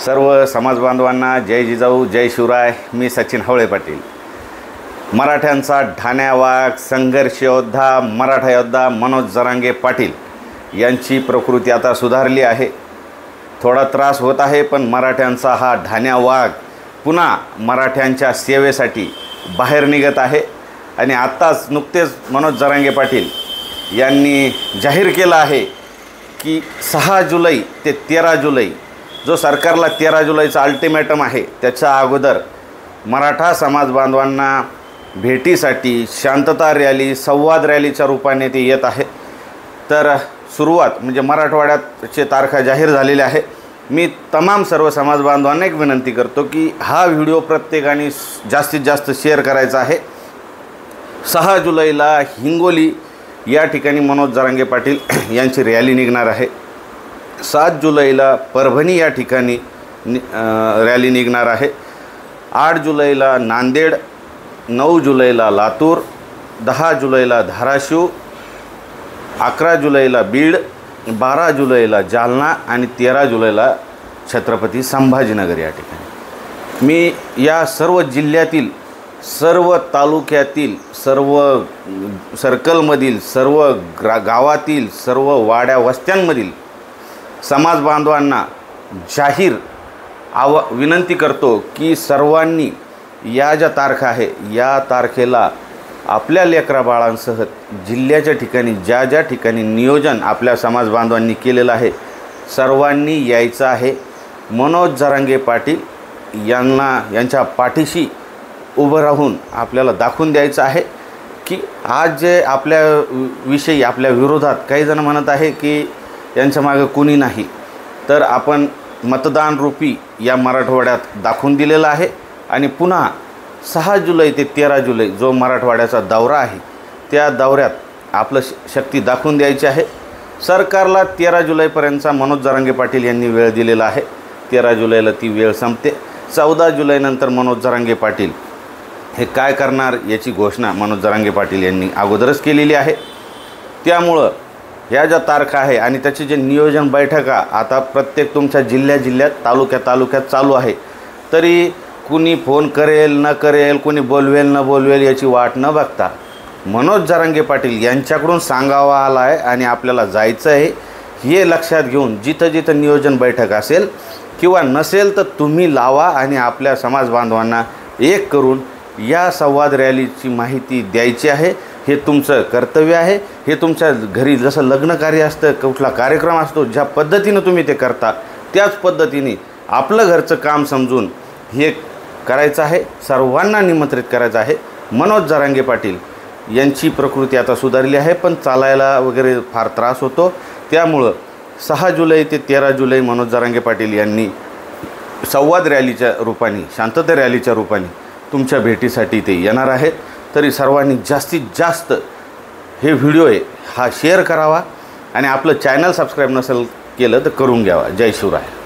सर्व समाज बांधवांना जय जिजाऊ जय शिवराय। मी सचिन हवळे पाटील। मराठ्यांचा ठाण्या वाघ, संघर्ष योद्धा, मराठा योद्धा मनोज जरांगे पाटील यांची प्रकृती आता सुधारली आहे। थोडा त्रास होत आहे, पण मराठ्यांचा हा ठाण्या वाघ पुन्हा मराठ्यांच्या सेवेसाठी बाहेर निघत आहे। आणि आत्ताच नुकतेच मनोज जरांगे पाटील यांनी जाहीर केलं आहे की 6 जुलै ते 13 जुलै जो सरकारला 13 जुलैचा अल्टिमेटम आहे, त्याच्या अगोदर मराठा समाज बांधवांना भेटीसाठी शांतता रॅली, संवाद रॅलीच्या रूपाने ते येत आहे। तर सुरुवात म्हणजे मराठवाड्याचे तारखा जाहीर झालेल्या आहे। मी तमाम सर्व समाज बांधवांना एक विनंती करतो की हा व्हिडिओ प्रत्येकाने जास्तीत जास्त शेअर करायचा आहे। 6 जुलैला हिंगोली या ठिकाणी मनोज जरांगे पाटील यांची रॅली निघणार आहे। 7 जुलैला परभणी या ठिकाणी रॅली निघणार आहे। 8 जुलैला नांदेड, 9 जुलैला लातूर, 10 जुलैला धाराशिव, 11 जुलैला बीड, 12 जुलैला जालना आणि 13 जुलैला छत्रपती संभाजीनगर या ठिकाणी। मी या सर्व जिल्ह्यातील, सर्व तालुक्यातील, सर्व सर्कलमधील, सर्व गावातील, सर्व वाड्या वस्त्यांमधील समाज बांधवांना जाहीर विनंती करतो की सर्वांनी या ज्या तारखा आहे या तारखेला आपल्या लेकरा बाळांसह जिल्ह्याच्या ठिकाणी ज्या ज्या ठिकाणी नियोजन आपल्या समाज बांधवांनी केलेलं आहे सर्वांनी यायचं आहे। मनोज जरांगे पाटील यांच्या पाठीशी उभं राहून आपल्याला दाखवून द्यायचं आहे की आज जे आपल्या विषयी, आपल्या विरोधात काही जण म्हणत आहे की यांच्या मागे कोणी नाही, तर आपण मतदान रूपी या मराठवाड्यात दाखवून दिलेला आहे। आणि पुन्हा 6 जुलै ते 13 जुलै जो मराठवाड्याचा दौरा आहे त्या दौऱ्यात आपलं शक्ती दाखवून द्यायची आहे। सरकारला 13 जुलैपर्यंतचा मनोज जरांगे पाटील यांनी वेळ दिलेला आहे। 13 जुलैला ती वेळ संपते। 14 जुलैनंतर मनोज जरांगे पाटील हे काय करणार याची घोषणा मनोज जरांगे पाटील यांनी अगोदरच केलेली आहे। त्यामुळं ह्या ज्या तारखा आहे आणि त्याचे जे नियोजन बैठका आता प्रत्येक तुमच्या जिल्ह्यात तालुक्यात चालू आहे, तरी कुणी फोन करेल न करेल, कुणी बोलवेल न बोलवेल याची वाट न बघता मनोज जरांगे पाटील यांच्याकडून सांगावा आला आहे आणि आपल्याला जायचं आहे हे लक्षात घेऊन जिथं जिथं नियोजन बैठक असेल किंवा नसेल तर तुम्ही लावा आणि आपल्या समाज बांधवांना एक करून या संवाद रॅलीची माहिती द्यायची आहे। हे तुमचं कर्तव्य आहे। हे तुमच्या घरी जसं लग्न कार्य असतं, कुठला कार्यक्रम असतो, ज्या पद्धतीनं तुम्ही ते करता त्याच पद्धतीने आपलं घरचं काम समजून हे करायचं आहे। सर्वांना निमंत्रित करायचं आहे। मनोज जरांगे पाटील यांची प्रकृती आता सुधारली आहे, पण चालायला वगैरे फार त्रास होतो। त्यामुळं 6 जुलै ते 13 जुलै मनोज जरांगे पाटील यांनी संवाद रॅलीच्या रूपाने, शांतता रॅलीच्या रूपाने तुमच्या भेटीसाठी ते येणार आहेत। तरी सर्वांनी जास्तीत जास्त हे व्हिडिओ आहे हा शेअर करावा आणि आपलं चॅनल सबस्क्राईब नसेल केलं तर करून घ्यावा। जय शिवराय।